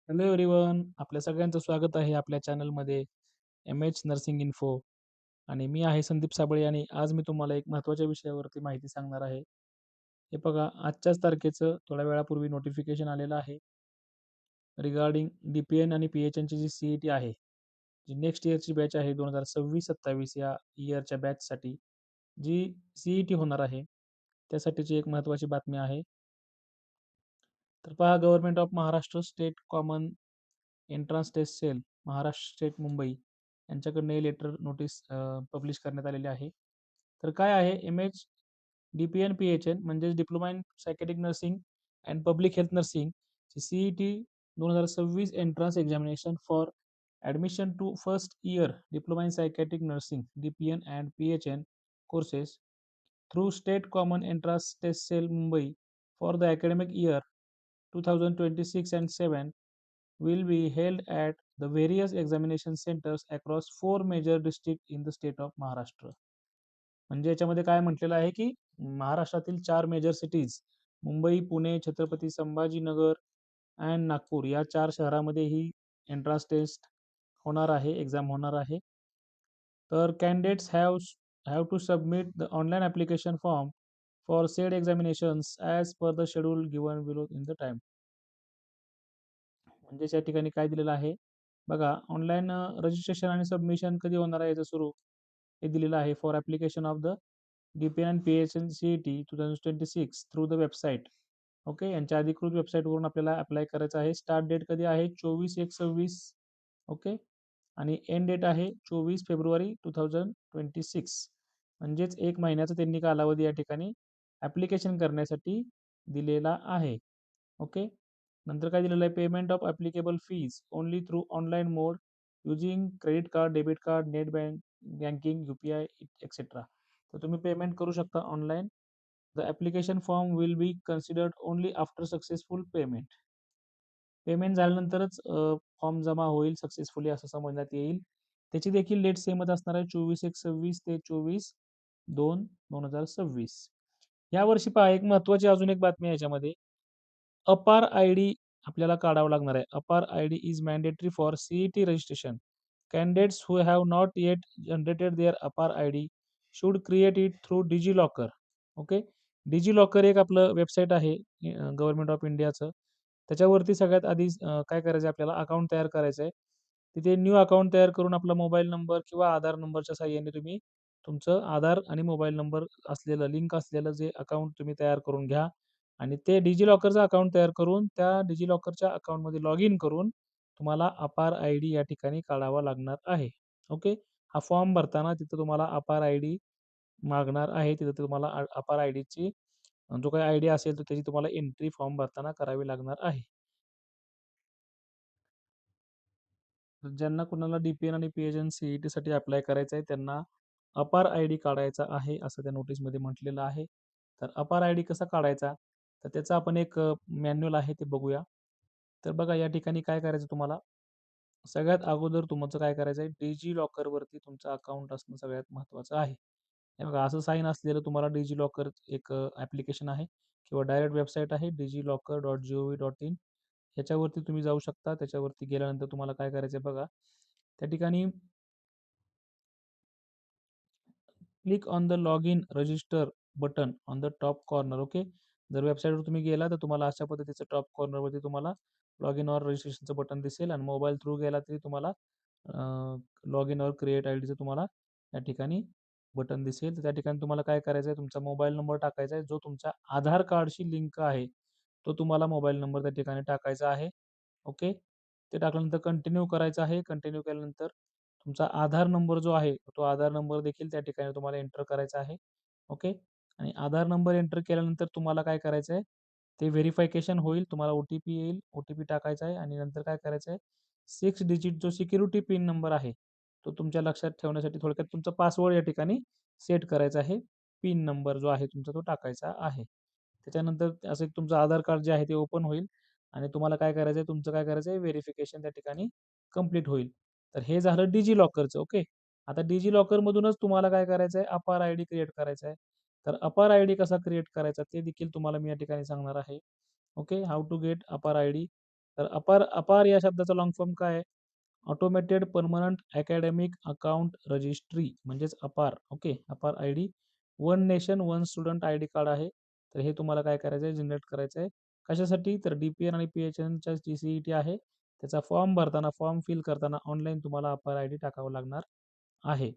Hello everyone, आपल्या सगळ्यांचं स्वागत आहे आपल्या चॅनलमध्ये एम.एच. Nursing info. आणि मी आहे संदीप साबळे आणि आज मी तुम्हाला एक महत्त्वाच्या विषयावरती माहिती सांगणार आहे. हे बघा, आजच्याच तारखेचं थोड्या वेळापूर्वी नोटिफिकेशन आलेलं आहे रिगार्डिंग डी-पी-एन आणि पी-एच-एनची जी सी-ई-टी आहे, जी नेक्स्ट इयरची बॅच आहे 2026-27 या इयरच्या बॅचसाठी जी सी-ई-टी होणार आहे, त्यासाठीची एक महत्त्वाची बातमी आहे. तर पहा, government of Maharashtra state common entrance test cell, Maharashtra state Mumbai यांच्याकडून हे लेटर नोटीस पब्लिश करण्यात आलेली आहे. तर काय आहे एम.एच. डी-पी-एन पी-एच-एन म्हणजेच diploma in psychiatric nursing and public health nursing CET 2026 entrance examination for admission to first year diploma in psychiatric nursing DPN and PHN courses through State Common Entrance Test Cell Mumbai for the academic year 2026 and 7 will be held at the various examination centers across 4 major districts in the state of Maharashtra. म्हणजे याच्यामध्ये काय म्हटलेलं आहे की महाराष्ट्रातील 4 major cities Mumbai, Pune, Chhatrapati Sambhajinagar and Nagpur या 4 शहरामध्ये ही entrance taste होणार आहे, एक्झाम होणार आहे. तर candidates have to submit the online application form for said examinations as per the schedule given below in the time. म्हणजेच या ठिकाणी काय दिलेलं आहे बघा, ऑनलाईन रजिस्ट्रेशन आणि सबमिशन कधी होणार आहे याचं सुरू हे दिलेलं आहे for application of the D-P-N and P-H-N CET 2026 through the website. Okay, यांच्या अधिकृत वेबसाईटवरून आपल्याला अप्लाय करायचं आहे. स्टार्ट डेट कधी आहे 24/1/26. ओके, आणि एंड डेट आहे 24 फेब्रुवारी 2026. म्हणजेच 1 महिन्याचा त्यांनी कालावधी या ठिकाणी ॲप्लिकेशन करण्यासाठी दिलेला आहे. ओके, नंतर काय दिलेलं आहे payment of applicable fees only through online mode using credit card, debit card, net banking, UPI etcetera. तर तुम्ही पेमेंट करू शकता online. The application form will be considered only after successful payment. Payment झाल्यानंतरच form जमा होईल successfully असं समजण्यात येईल. त्याची देखील डेट सेमच असणार आहे 24/1/26 ते 24/2/2026. यावर्षी पहा, एक महत्त्वाची अजून एक बातमी आहे याच्यामध्ये. अपार आय-डी आपल्याला काढावं लागणार आहे. APAR ID is mandatory for CET registration. Candidates who have not yet generated their APAR ID should create it through DigiLocker. Okay, DigiLocker एक आपलं वेबसाईट आहे गव्हर्नमेंट ऑफ इंडियाचं. त्याच्यावरती सगळ्यात आधी काय करायचं आहे आपल्याला अकाउंट तयार करायचं आहे. तिथे न्यू अकाउंट तयार करून आपला मोबाईल नंबर किंवा आधार नंबरच्या साहाय्याने तुम्ही तुमचं आधार आणि मोबाईल नंबर असलेलं लिंक असलेलं जे अकाउंट तुम्ही तयार करून घ्या आणि ते डिजिलॉकरचं अकाउंट तयार करून त्या डिजिलॉकरच्या अकाउंटमध्ये लॉग इन करून तुम्हाला अपार आय-डी या ठिकाणी काढावा लागणार आहे. ओके, हा फॉर्म भरताना तिथं तुम्हाला अपार आय-डी मागणार आहे. तिथं तुम्हाला अपार आय-डीची जो काही आयडी असेल तर त्याची तुम्हाला एंट्री फॉर्म भरताना करावी लागणार आहे. तर ज्यांना कुणाला डी-पी-एन आणि पी-एच-एन सी-ई-टीसाठी अप्लाय करायचं आहे त्यांना अपार आय-डी काढायचा आहे असं त्या नोटीसमध्ये म्हटलेलं आहे. तर अपार आय-डी कसा काढायचा? तर त्याचं आपण एक मॅन्युअल आहे ते बघूया. तर बघा, या ठिकाणी काय करायचं तुम्हाला, सगळ्यात अगोदर तुमचं काय करायचं आहे, डिजिलॉकरवरती तुमचं अकाउंट असणं सगळ्यात महत्त्वाचं आहे. हे बघा, असं साईन असलेलं तुम्हाला डिजिलॉकर एक ॲप्लिकेशन आहे किंवा डायरेक्ट वेबसाईट आहे digilokar.gov.in. ह्याच्यावरती तुम्ही जाऊ शकता. त्याच्यावरती गेल्यानंतर तुम्हाला काय करायचं आहे बघा, त्या ठिकाणी click on the log in register button on the top corner. Okay, जर वेबसाईटवर तुम्ही गेला तर तुम्हाला अशा पद्धतीचं टॉप कॉर्नरवरती तुम्हाला लॉग इन ऑर रजिस्ट्रेशनचं बटन दिसेल आणि मोबाईल थ्रू गेला तरी तुम्हाला लॉग इन ऑर क्रिएट आय-डीचं तुम्हाला या ठिकाणी बटन दिसेल. तर त्या ठिकाणी तुम्हाला काय करायचं आहे, तुमचा मोबाईल नंबर टाकायचा आहे जो तुमच्या आधार कार्डशी लिंक आहे. तो तुम्हाला मोबाईल नंबर त्या ठिकाणी टाकायचा आहे. ओके, ते टाकल्यानंतर कंटिन्यू करायचं आहे. कंटिन्यू केल्यानंतर तुमचा आधार नंबर जो आहे तो आधार नंबर देखील त्या ठिकाणी तुम्हाला एंटर करायचा आहे. ओके, आणि आधार नंबर एंटर केल्यानंतर तुम्हाला काय करायचं आहे, ते व्हेरिफिकेशन होईल. तुम्हाला ओ-टी-पी येईल. ओ-टी-पी टाकायचा आहे आणि नंतर काय करायचं आहे, 6 डिजिट जो सिक्युरिटी पिन नंबर आहे तो तुमच्या लक्षात ठेवण्यासाठी थोडक्यात तुमचा पासवर्ड या ठिकाणी सेट करायचा आहे. पिन नंबर जो आहे तुमचा तो टाकायचा आहे. त्याच्यानंतर असं एक तुमचं आधार कार्ड जे आहे ते ओपन होईल आणि तुम्हाला काय करायचं आहे, तुमचं काय करायचं आहे, व्हेरिफिकेशन त्या ठिकाणी कंप्लीट होईल. तर हे झालं डिजिलॉकरचं. ओके, आता डिजिलॉकरमधूनच तुम्हाला काय करायचं आहे, अपार आय-डी क्रिएट करायचा आहे. तर अपार आय-डी कसा क्रिएट करायचा ते देखील तुम्हाला मी या ठिकाणी सांगणार आहे. ओके, हाऊ टू गेट अपार आय-डी. तर अपार अपार या शब्दाचा लॉंग फॉर्म काय आहे? Automated permanent academic account registry म्हणजेच अपार. ओके, अपार I D. One nation one student I D card आहे. तर हे तुम्हाला काय करायचं आहे? जनरेट करायचं आहे. कशासाठी? तर DPN आणि PHNच्या जी CET आहे त्याचा फॉर्म भरताना, फॉर्म फिल करताना ऑनलाईन तुम्हाला अपार आय डी टाकावं लागणार आहे.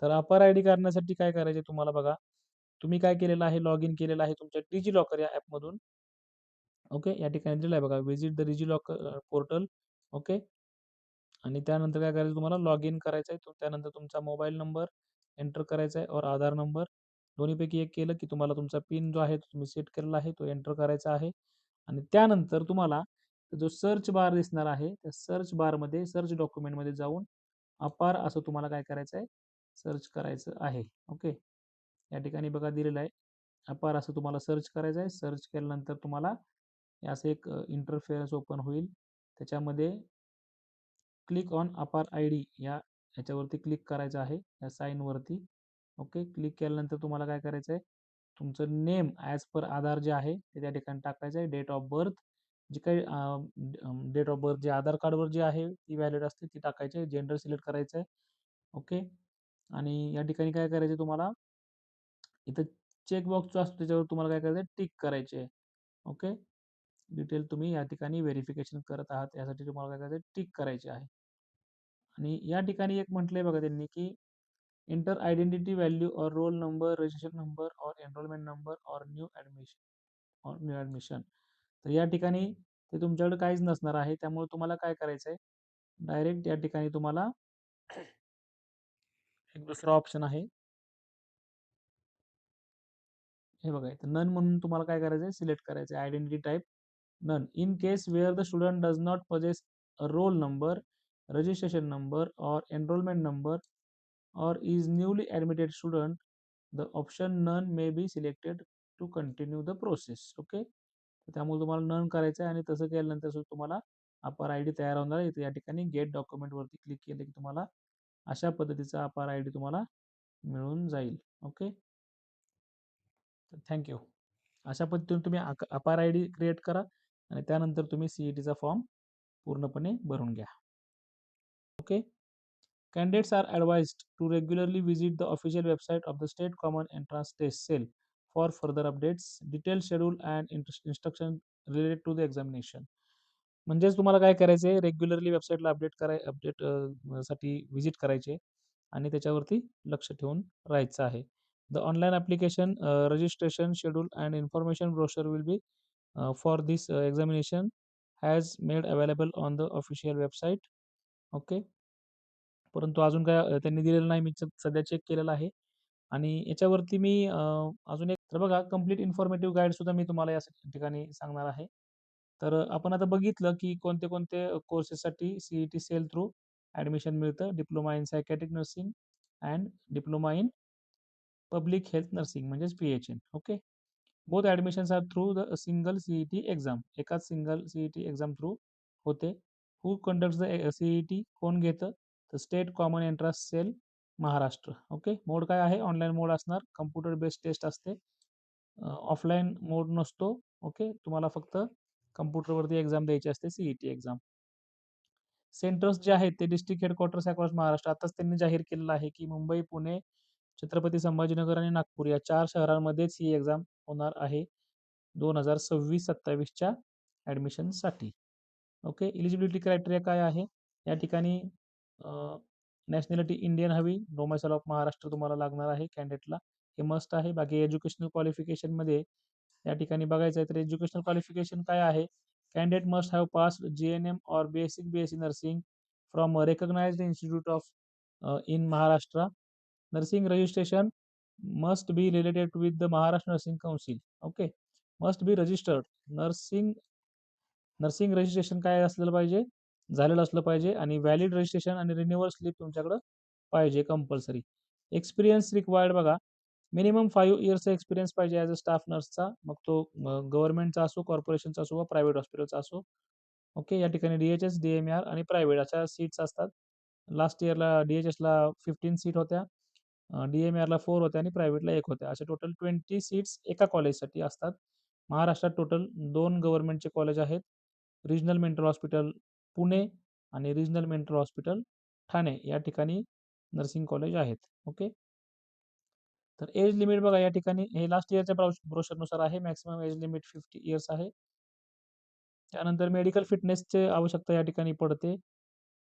तर अपार आय डी करण्यासाठी काय करायचे तुम्हाला बघा, तुम्ही काय केलेलं आहे? लॉग इन केलेलं आहे तुमच्या डिजिलॉकर या ॲपमधून. ओके, या ठिकाणी दिलेलं आहे बघा, visit the DigiLocker portal. Okay, आणि त्यानंतर काय करायचं तुम्हाला? लॉग इन करायचं आहे. त्यानंतर तुमचा मोबाईल नंबर एंटर करायचा आहे और आधार नंबर दोन्हीपैकी एक केलं की तुम्हाला तुमचा पिन जो आहे तो तुम्ही सेट केलेला आहे तो एंटर करायचा आहे. आणि त्यानंतर तुम्हाला जो सर्च बार दिसणार आहे त्या सर्च बारमध्ये सर्च डॉक्युमेंटमध्ये जाऊन अपार असं तुम्हाला काय करायचं आहे? सर्च करायचं आहे. ओके, या ठिकाणी बघा दिलेलं आहे अपार असं तुम्हाला सर्च करायचं आहे. सर्च केल्यानंतर तुम्हाला हे असं एक इंटरफेअरन्स ओपन होईल. त्याच्यामध्ये क्लिक ऑन अपार आय डी ह्याच्यावरती क्लिक करायचं आहे या साईनवरती. ओके, क्लिक केल्यानंतर तुम्हाला काय करायचं आहे? तुमचं नेम ॲज पर आधार जे आहे ते त्या ठिकाणी टाकायचं आहे. डेट ऑफ बर्थ जी काही डेट ऑफ बर्थ जे आधार कार्डवर जी आहे ती व्हॅलिड असते ती टाकायची आहे. जेंडर सिलेक्ट करायचं आहे. ओके, आणि या ठिकाणी काय करायचं तुम्हाला? इथं चेकबॉक्स जो असतो त्याच्यावर तुम्हाला काय करायचं आहे? टिक करायचे आहे. ओके, डिटेल तुम्ही या ठिकाणी व्हेरिफिकेशन करत आहात यासाठी तुम्हाला काय करायचं आहे? टिक करायचे आहे. आणि या ठिकाणी एक म्हटलंय बघा त्यांनी की एंटर आयडेंटिटी व्हॅल्यू और रोल नंबर रजिस्ट्रेशन नंबर और एनरोलमेंट नंबर और न्यू ॲडमिशन. तर या ठिकाणी ते तुमच्याकडे काहीच नसणार आहे. त्यामुळे तुम्हाला काय करायचं आहे? डायरेक्ट या ठिकाणी तुम्हाला एक दुसरा ऑप्शन आहे. हे बघा इथं नन म्हणून तुम्हाला काय करायचं आहे? सिलेक्ट करायचं आहे. Identity type none. In case where the student does not possess a roll number, registration number or enrollment number or is newly admitted student, the option none may be selected to continue the process. Okay, त्यामुळे तुम्हाला none करायचं आहे आणि तसं केल्यानंतर सुद्धा तुम्हाला अपार आय डी तयार होणार आहे. या ठिकाणी गेट डॉक्युमेंटवरती क्लिक केलं की तुम्हाला अशा पद्धतीचा अपार आय डी तुम्हाला मिळून जाईल. Okay, thank you. अशा पद्धतीने तुम्ही अपार आय डी क्रिएट करा आणि त्यानंतर तुम्ही CETचा फॉर्म पूर्णपणे भरून घ्या. Okay, candidates are advised to regularly visit the official website of the State Common Entrance Test Cell for further updates, detailed schedule and instruction related to the examination. म्हणजेच तुम्हाला काय करायचं आहे? रेग्युलरली वेबसाईटला अपडेट साठी व्हिजिट करायचे आणि त्याच्यावरती लक्ष ठेवून राहायचं आहे. The online application registration schedule and information brochure will be for this examination has made available on the official website. Okay, परंतु अजून काय त्यांनी दिलेलं नाही. मी सध्या चेक केलेलं आहे आणि याच्यावरती मी अजून एक तर बघा कंप्लीट इन्फॉर्मेटिव्ह गाईड सुद्धा मी तुम्हाला या ठिकाणी सांगणार आहे. तर आपण आता बघितलं की कोणते कोर्सेससाठी CET सेल थ्रू ॲडमिशन मिळतं. Diploma in psychiatric nursing and diploma in public health nursing म्हणजेच PHN. Okay, both admissions are through the single CET exam. एकाच सिंगल CET एक्झाम थ्रू होते. Who conducts the CET? कोण घेतं? तर state common entrance cell Maharashtra. Okay, mode काय आहे? Online mode असणार. Computer based test असते. ऑफलाईन मोड नसतो. ओके, तुम्हाला फक्त कम्प्युटरवरती एक्झाम द्यायची असते CET एक्झाम. सेंटर्स जे आहेत ते डिस्ट्रिक्ट हेडक्वार्टर्स अक्रॉस महाराष्ट्र. आताच त्यांनी जाहीर केलेलं आहे की मुंबई, पुणे, छत्रपती संभाजीनगर आणि नागपूर या 4 शहरांमध्येच ही एक्झाम होणार आहे 2026-27च्या ॲडमिशनसाठी. ओके, एलिजिबिलिटी क्रायटेरिया काय आहे? या ठिकाणी नॅशनॅलिटी इंडियन हवी, डोमिसाईल ऑफ महाराष्ट्र तुम्हाला लागणार आहे कॅन्डिडेटला. हे मस्ट आहे. बाकी एज्युकेशनल क्वालिफिकेशनमध्ये या ठिकाणी बघायचं आहे तर एज्युकेशनल क्वालिफिकेशन काय आहे? Candidate must have passed JNM और basic BSc nursing from a recognised institute of in Maharashtra. Nursing registration must be related with the Maharashtra nursing council. Okay, must be registered. Nursing nursing registration काय असलेलं पाहिजे? झालेलं असलं पाहिजे आणि व्हॅलिड रजिस्ट्रेशन आणि renewal slip तुमच्याकडं पाहिजे कंपल्सरी. एक्सपिरियन्स रिक्वायर्ड बघा. मिनिमम 5 इयर्सचा एक्सपिरियन्स पाहिजे ॲज अ स्टाफ नर्सचा. मग तो गव्हर्नमेंटचा असो, कॉर्पोरेशनचा असो वा प्रायव्हेट हॉस्पिटलचा असो. ओके, या ठिकाणी DHS, DMR आणि प्रायव्हेट अशा सीट्स असतात. लास्ट इयरला DHSला 15 सीट होत्या, DMRला 4 होत्या आणि प्रायव्हेटला 1 होत्या. अशा टोटल 20 सीट्स एका कॉलेजसाठी असतात. महाराष्ट्रात टोटल 2 गव्हर्नमेंटचे कॉलेज आहेत. रिजनल मेंटल हॉस्पिटल पुणे आणि रिजनल मेंटल हॉस्पिटल ठाणे या ठिकाणी नर्सिंग कॉलेज आहेत. ओके. तर एज लिमिट बघा या ठिकाणी हे लास्ट इयरच्या ब्रोशरनुसार आहे. मॅक्सिमम एज लिमिट 50 इयर्स आहे. त्यानंतर मेडिकल फिटनेसचे आवश्यकता या ठिकाणी पडते.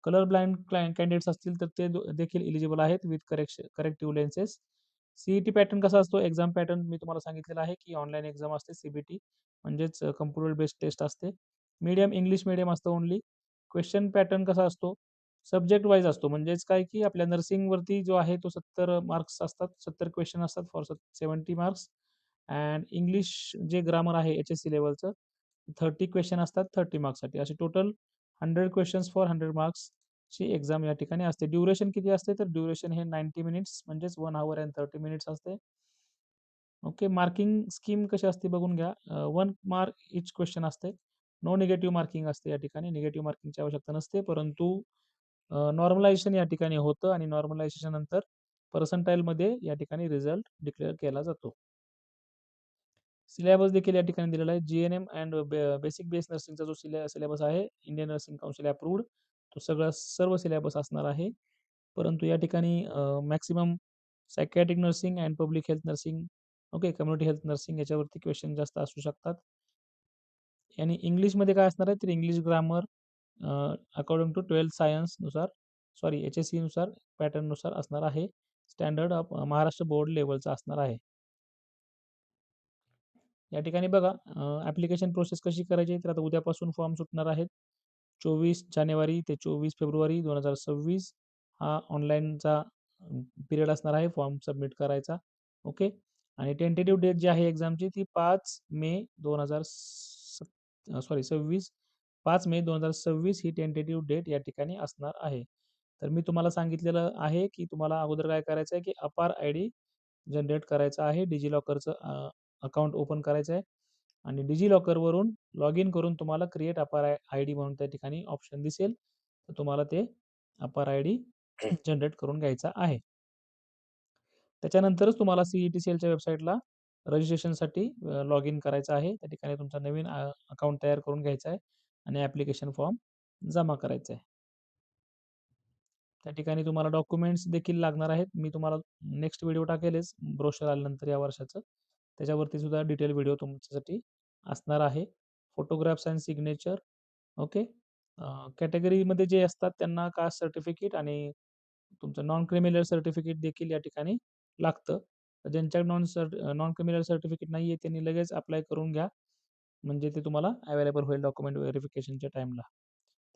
कलर ब्लाइंड कॅन्डिडेट्स असतील तर ते देखील एलिजिबल आहेत with corrective lenses. CET pattern कसा असतो? एक्झाम पॅटर्न मी तुम्हाला सांगितलेलं आहे की ऑनलाईन एक्झाम असते सीबीटी म्हणजेच कम्प्युटर बेस्ड टेस्ट असते. मीडियम इंग्लिश मीडियम असतं ओन्ली. क्वेश्चन पॅटर्न कसा असतो? सब्जेक्ट वाईज असतो. म्हणजेच काय की आपल्या नर्सिंगवरती जो आहे तो 70 मार्क्स असतात. 70 क्वेश्चन असतात फॉर 70 मार्क्स. अँड इंग्लिश जे ग्रामर आहे एचएससी लेवलचं 30 क्वेश्चन असतात 30 मार्क्ससाठी. असे टोटल 100 क्वेश्चन्स फॉर 100 मार्क्सची एक्झाम या ठिकाणी असते. ड्युरेशन किती असते? तर ड्युरेशन हे 90 मिनिट्स म्हणजेच 1 हॉवर अँड 30 मिनिट्स असते. ओके. मार्किंग स्कीम कशी असते बघून घ्या. 1 मार्क इच क्वेश्चन असते. नो निगेटिव्ह मार्किंग असते या ठिकाणी. निगेटिव्ह मार्किंगची आवश्यकता नसते. परंतु नॉर्मलायझेशन या ठिकाणी होतं आणि नॉर्मलायझेशन नंतर पर्सेंटाईलमध्ये या ठिकाणी रिझल्ट डिक्लेअर केला जातो. सिलेबस देखील या ठिकाणी दिलेला आहे. जीएनएम अँड बेसिक बेस नर्सिंगचा जो सिलेबस आहे इंडियन नर्सिंग काउन्सिल अप्रूव्ड तो सर्व सिलेबस असणार आहे. परंतु या ठिकाणी maximum psychiatric nursing and public health nursing okay community health nursing याच्यावरती क्वेश्चन जास्त असू शकतात. आणि इंग्लिशमध्ये काय असणार आहे तर English grammar according to 12th सायन्सनुसार एच-एस-सी नुसार पॅटर्ननुसार असणार आहे. स्टँडर्ड ऑफ महाराष्ट्र बोर्ड लेवलचा असणार आहे. या ठिकाणी बघा ॲप्लिकेशन प्रोसेस कशी करायची तर आता उद्यापासून फॉर्म सुटणार आहेत. 24 जानेवारी ते 24 फेब्रुवारी 2026 हा ऑनलाईनचा पिरियड असणार आहे फॉर्म सबमिट करायचा. ओके. आणि टेंटेटिव्ह डेट जी आहे एक्झामची ती 5 मे 26 5 मे 2026 ही टेंटेटिव्ह डेट या ठिकाणी असणार आहे. तर मी तुम्हाला सांगितलेलं आहे की तुम्हाला अगोदर काय करायचं आहे की अपार आय डी जनरेट करायचा आहे. डिजिलॉकरचं अकाउंट ओपन करायचं आहे आणि डिजिलॉकरवरून लॉग इन करून तुम्हाला क्रिएट अपार आय डी म्हणून त्या ठिकाणी ऑप्शन दिसेल. तर तुम्हाला ते अपार आय डी जनरेट करून घ्यायचा आहे. त्याच्यानंतरच तुम्हाला सीईटी सेलच्या वेबसाईटला रजिस्ट्रेशनसाठी लॉग इन करायचं आहे. त्या ठिकाणी तुमचा नवीन अकाउंट तयार करून घ्यायचा आहे आणि ॲप्लिकेशन फॉर्म जमा करायचा आहे. त्या ठिकाणी तुम्हाला डॉक्युमेंट्स देखील लागणार आहेत. मी तुम्हाला नेक्स्ट व्हिडिओ टाकेलच ब्रोशर आल्यानंतर या वर्षाचं. त्याच्यावरती सुद्धा डिटेल व्हिडिओ तुमच्यासाठी असणार आहे. Photographs and signature okay. कॅटेगरीमध्ये जे असतात त्यांना कास्ट सर्टिफिकेट आणि तुमचं नॉन क्रिमिनल सर्टिफिकेट देखील या ठिकाणी लागतं. ज्यांच्या नॉन क्रिमिनल सर्टिफिकेट नाही आहे त्यांनी लगेच अप्लाय करून घ्या. म्हणजे ते तुम्हाला अवेलेबल होईल डॉक्युमेंट व्हेरिफिकेशनच्या टाईमला.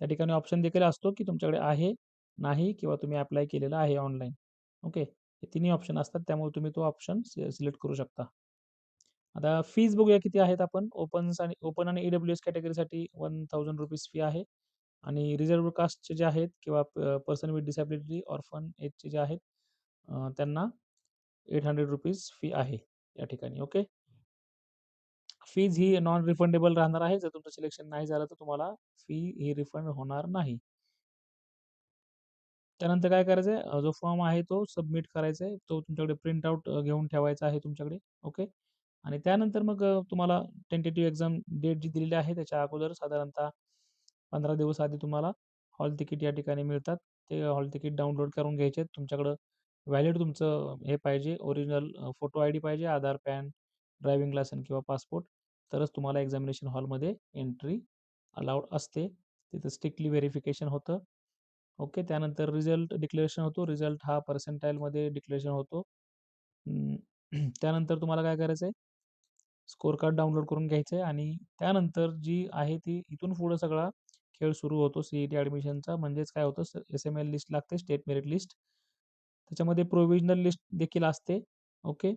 त्या ठिकाणी ऑप्शन देखील असतो की तुमच्याकडे आहे, नाही किंवा तुम्ही अप्लाय केलेला आहे ऑनलाईन. ओके. हे तिन्ही ऑप्शन असतात त्यामुळे तुम्ही तो ऑप्शन सिलेक्ट करू शकता. आता फीज बघूया किती आहेत आपण. ओपन आणि ईडब्ल्यूएस कॅटेगरीसाठी ₹1000 फी आहे आणि रिझर्व्ड कास्टचे जे आहेत किंवा पर्सन विथ डिसॅबिलिटी ऑर्फन एजचे जे आहेत त्यांना ₹800 फी आहे या ठिकाणी. ओके. फीज ही नॉन रिफंडेबल राहणार आहे. जर तुमचं सिलेक्शन नाही झालं तर तुम्हाला फी ही रिफंड होणार नाही. त्यानंतर काय करायचं आहे जो फॉर्म आहे तो सबमिट करायचा आहे. तो तुमच्याकडे प्रिंट आउट घेऊन ठेवायचा आहे तुमच्याकडे. ओके. आणि त्यानंतर मग तुम्हाला टेंटेटिव्ह एक्झाम डेट जी दिलेली आहे त्याच्या अगोदर साधारणतः 15 दिवस आधी तुम्हाला हॉल तिकीट या ठिकाणी मिळतात. ते हॉल तिकीट डाउनलोड करून घ्यायचे आहेत. तुमच्याकडं व्हॅलिड तुमचं हे पाहिजे ओरिजिनल फोटो आयडी पाहिजे, आधार, पॅन, ड्रायव्हिंग लायसन किंवा पासपोर्ट तरच तुम्हाला एक्झामिनेशन हॉलमध्ये एंट्री अलाउड असते. तिथं स्ट्रिक्टली व्हेरिफिकेशन होतं. ओके. त्यानंतर रिझल्ट डिक्लेरेशन होतो. रिझल्ट हा पर्सेंटाईलमध्ये डिक्लेरेशन होतो. त्यानंतर तुम्हाला काय करायचं आहे स्कोर कार्ड डाउनलोड करून घ्यायचं आहे आणि त्यानंतर जी आहे ती इथून पुढे सगळा खेळ सुरू होतो सीईटी ॲडमिशनचा. म्हणजेच काय होतं एस-एम-एल लिस्ट लागते स्टेट मेरिट लिस्ट. त्याच्यामध्ये प्रोव्हिजनल लिस्ट देखील असते. ओके.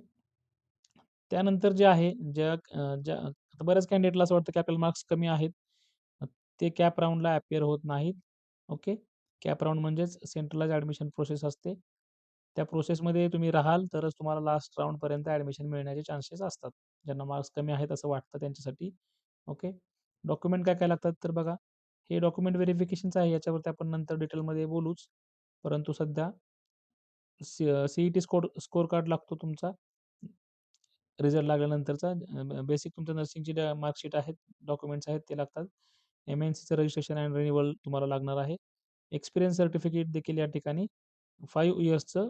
त्यानंतर जे आहे आता बऱ्याच कॅन्डिडेटला असं वाटतं की आपल्याला मार्क्स कमी आहेत. ते कॅप राउंडला अपिअर होत नाहीत. ओके. कॅप राउंड म्हणजेच सेंट्रलाइज ॲडमिशन प्रोसेस असते. त्या प्रोसेसमध्ये तुम्ही राहाल तरच तुम्हाला लास्ट राउंडपर्यंत ॲडमिशन मिळण्याचे चान्सेस असतात. ज्यांना मार्क्स कमी आहेत असं वाटतं त्यांच्यासाठी. ओके. डॉक्युमेंट काय काय लागतात तर बघा हे डॉक्युमेंट व्हेरिफिकेशनचं आहे याच्यावरती आपण नंतर डिटेलमध्ये बोलूच. परंतु सध्या सीईटी स्कोर कार्ड लागतो तुमचा. रिझल्ट लागल्यानंतरचा बेसिक तुमचं नर्सिंगची मार्कशीट आहेत, डॉक्युमेंट्स आहेत ते लागतात. एम-एन-सीचं रजिस्ट्रेशन अँड रिन्युअल तुम्हाला लागणार आहे. एक्सपिरियन्स सर्टिफिकेट देखील या ठिकाणी 5 इयर्सचं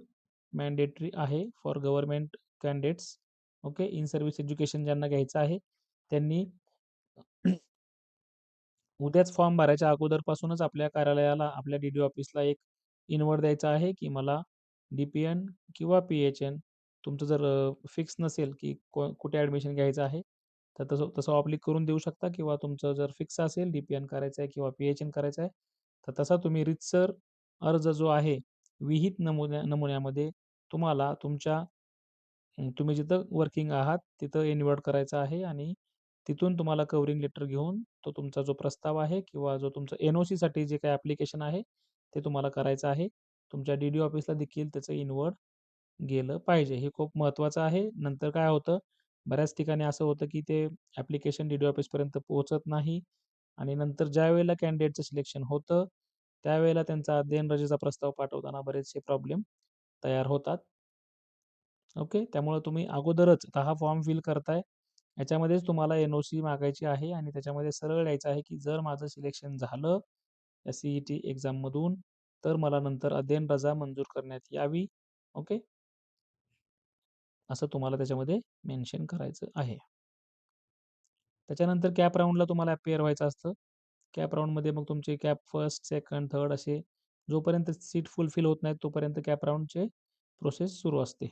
मॅन्डेटरी आहे for government candidates. Okay. In service education ज्यांना घ्यायचं आहे त्यांनी उद्याच फॉर्म भरायच्या अगोदरपासूनच आपल्या कार्यालयाला, आपल्या डी-डी ऑफिसला एक इन्व्हॉइस द्यायचा आहे, की मला डी-पी-एन किंवा पी-एच-एन तुमचं जर फिक्स नसेल, की कुठे ॲडमिशन घ्यायचं आहे, तर तसं तसं ऑब्लिक करून देऊ शकता किंवा तुमचं जर फिक्स असेल डी-पी-एन करायचं आहे किंवा पी-एच-एन करायचं आहे, तर तसा तुम्ही रीतसर अर्ज जो आहे विहित नमुन्यामध्ये तुम्हाला तुमच्या तुम्ही जिथं वर्किंग आहात तिथं इन्व्हर्ट करायचा आहे आणि तिथून तुम्हाला कव्हरिंग लेटर घेऊन तो तुमचा जो प्रस्ताव आहे किंवा जो तुमचं एन-ओ-सीसाठी जे काही ॲप्लिकेशन आहे, ते तुम्हाला करायचं आहे. तुमच्या डी-डी ऑफिसला देखील त्याचं इन्व्हर्ट गेलं पाहिजे. हे खूप महत्त्वाचं आहे. नंतर काय होतं, बऱ्याच ठिकाणी असं होतं, की ते ॲप्लिकेशन डी-डी ऑफिसपर्यंत पोहोचत नाही आणि नंतर ज्यावेळेला कॅन्डिडेटचं सिलेक्शन होतं, त्यावेळेला त्यांचा अध्ययन रजेचा प्रस्ताव पाठवताना बरेचसे प्रॉब्लेम तयार होतात. ओके. त्यामुळे तुम्ही अगोदरच आता हा फॉर्म फिल करताय, याच्यामध्येच तुम्हाला एन-ओ-सी मागायची आहे आणि त्याच्यामध्ये सरळ लिहायचं आहे, की जर माझं सिलेक्शन झालं या सी-ई-टी एक्झाममधून, तर मला नंतर अध्ययन रजा मंजूर करण्यात यावी. ओके. असं तुम्हाला त्याच्यामध्ये मेन्शन करायचं आहे. त्याच्यानंतर कॅप राउंडला तुम्हाला अपिअर व्हायचं असतं. कॅप राउंडमध्ये मग तुमचे कॅप फर्स्ट, सेकंड, थर्ड असे जोपर्यंत सीट फुलफिल होत नाहीत, तोपर्यंत कॅप राउंडचे प्रोसेस सुरू असते.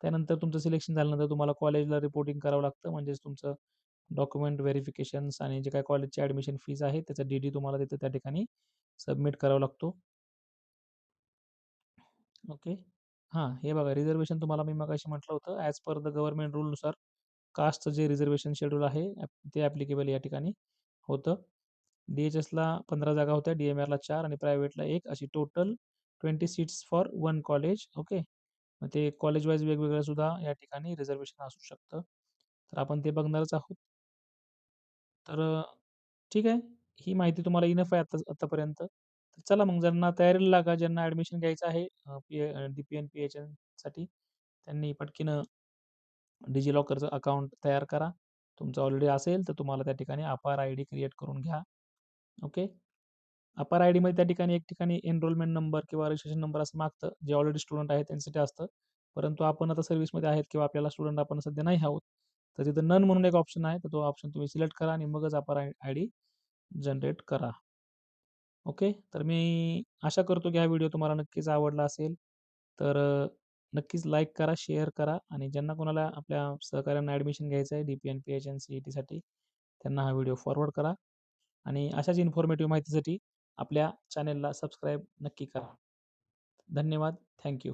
त्यानंतर तुमचं सिलेक्शन झाल्यानंतर तुम्हाला कॉलेजला रिपोर्टिंग करावं लागतं. म्हणजेच तुमचं डॉक्युमेंट व्हेरिफिकेशन्स आणि जे काही कॉलेजची ॲडमिशन फीज आहे, त्याचा डी-डी तुम्हाला तिथे त्या ठिकाणी सबमिट करावा लागतो. ओके. हां, हे बघा रिझर्व्हेशन तुम्हाला मी मगाशी म्हटलं होतं, ॲज पर द गव्हर्नमेंट रूलनुसार कास्टचं जे रिझर्व्हेशन शेड्यूल आहे ते ॲप्लिकेबल या ठिकाणी होतं. डी-एच-एसला 15 जागा होत्या, डी-एम-आरला 4 आणि प्रायव्हेटला 1 अशी total 20 seats for 1 college. Okay. मग ते कॉलेज वाईज वेगवेगळं सुद्धा या ठिकाणी रिझर्व्हेशन असू शकतं. तर आपण ते बघणारच आहोत. तर ठीक आहे. ही माहिती तुम्हाला इनफ आहे आत्तापर्यंत. तर चला मग ज्यांना तयारीला लागा, ज्यांना ॲडमिशन घ्यायचं आहे डी-पी-एन, पी-एच-एनसाठी त्यांनी पटकीनं डिजिलॉकरचं अकाउंट तयार करा. तुमचं ऑलरेडी असेल तर तुम्हाला त्या ठिकाणी अपार आय-डी क्रिएट करून घ्या. ओके. अपार आय-डीमध्ये त्या ठिकाणी एक ठिकाणी एनरोलमेंट नंबर किंवा रजिस्ट्रेशन नंबर असं मागतं. जे ऑलरेडी स्टुडंट आहेत त्यांच्यासाठी असतं. परंतु आपण आता सर्व्हिसमध्ये आहेत किंवा आपल्याला स्टुडंट आपण सध्या नाही आहोत. तर तिथं नन म्हणून एक ऑप्शन आहे. तर तो ऑप्शन तुम्ही सिलेक्ट करा आणि मगच अपार आय-डी जनरेट करा. ओके. तर मी आशा करतो की हा व्हिडिओ तुम्हाला नक्कीच आवडला असेल. तर नक्कीच लाईक करा, शेअर करा आणि ज्यांना कोणाला आपल्या सहकाऱ्यांना ॲडमिशन घ्यायचं आहे डी-पी-एन, पी-एच-एन, सी-ई-टीसाठी त्यांना हा व्हिडिओ फॉरवर्ड करा आणि अशाच इन्फॉर्मेटिव्ह माहितीसाठी आपल्या चॅनेलला सबस्क्राईब नक्की करा. धन्यवाद. Thank you.